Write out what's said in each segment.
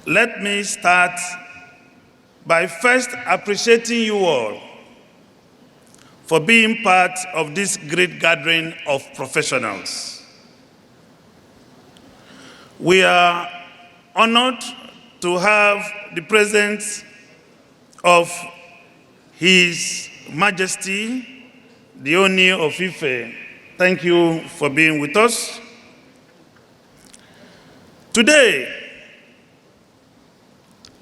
Let me start by first appreciating you all for being part of this great gathering of professionals. We are honored to have the presence of His Majesty, the Oni of Ife. Thank you for being with us. Today,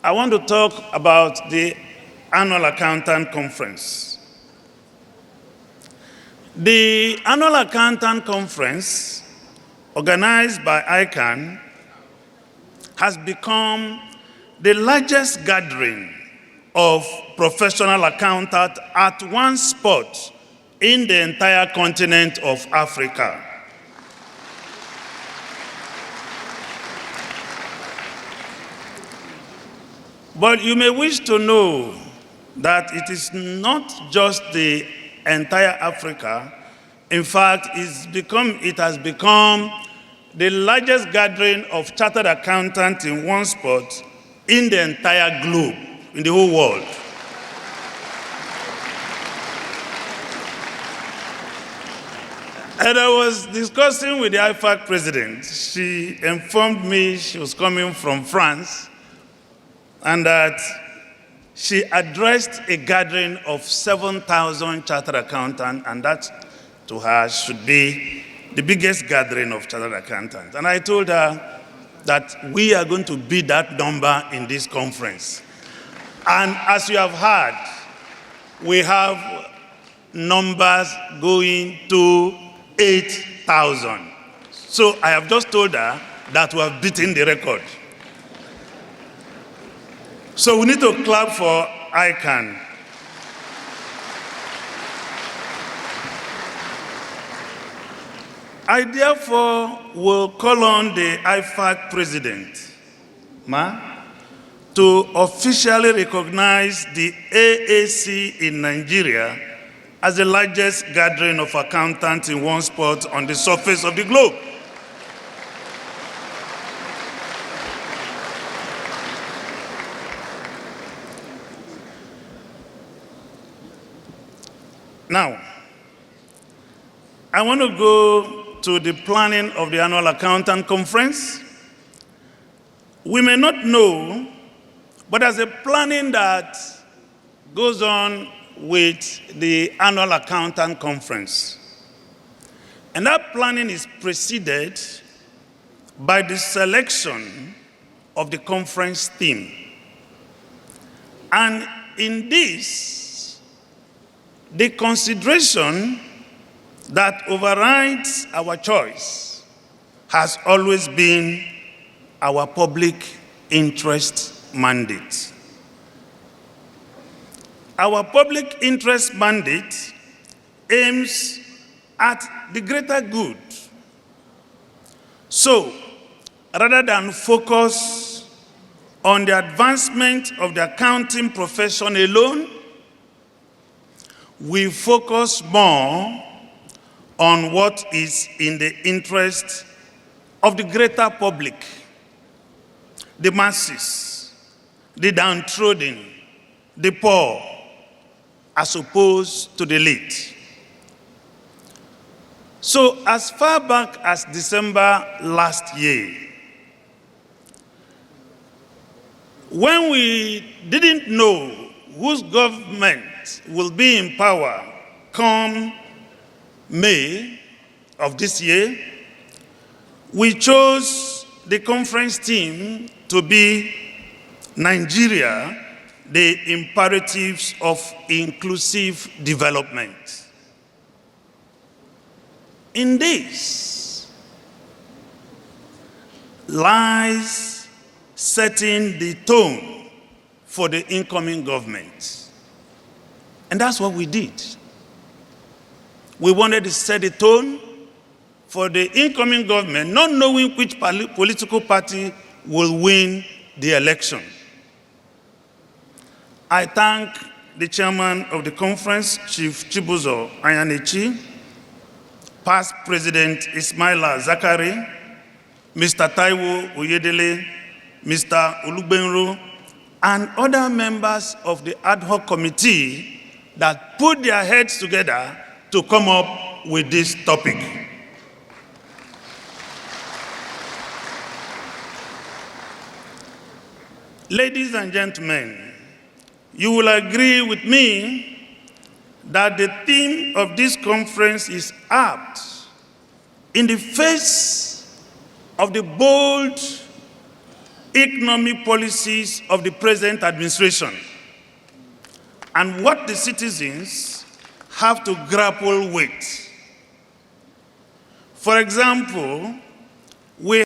I want to talk about the Annual Accountant Conference. The Annual Accountant Conference, organized by ICAN, has become the largest gathering of professional accountants at one spot in the entire continent of Africa. But you may wish to know that it is not just the entire Africa. In fact, it has become the largest gathering of chartered accountants in one spot in the entire globe, in the whole world. And I was discussing with the IFAC president. She informed me she was coming from France and that she addressed a gathering of 7,000 chartered accountants, and that to her should be the biggest gathering of chartered accountants. And I told her that we are going to beat that number in this conference. And as you have heard, we have numbers going to 8,000. So I have just told her that we have beaten the record. So we need to clap for ICAN. I therefore will call on the IFAC president, to officially recognize the AAC in Nigeria as the largest gathering of accountants in one spot on the surface of the globe. Now, I want to go to the planning of the Annual Accountant Conference. We may not know, but there's a planning that goes on with the Annual Accountant Conference. And that planning is preceded by the selection of the conference theme. And in this, the consideration that overrides our choice has always been our public interest mandate. Our public interest mandate aims at the greater good. So, rather than focus on the advancement of the accounting profession alone, we focus more on what is in the interest of the greater public, the masses, the downtrodden, the poor, as opposed to the elite. So as far back as December last year, when we didn't know whose government will be in power come May of this year, we chose the conference theme to be Nigeria, the imperatives of inclusive development. In this lies setting the tone for the incoming government. And that's what we did. We wanted to set the tone for the incoming government, not knowing which political party will win the election. I thank the chairman of the conference, Chief Chibuzo Ayanechi, past President Ismaila Zakari, Mr. Taiwo Oyedele, Mr. Olugbenro, and other members of the ad hoc committee that put their heads together to come up with this topic. Ladies and gentlemen, you will agree with me that the theme of this conference is apt in the face of the bold economic policies of the present administration and what the citizens have to grapple with. For example, we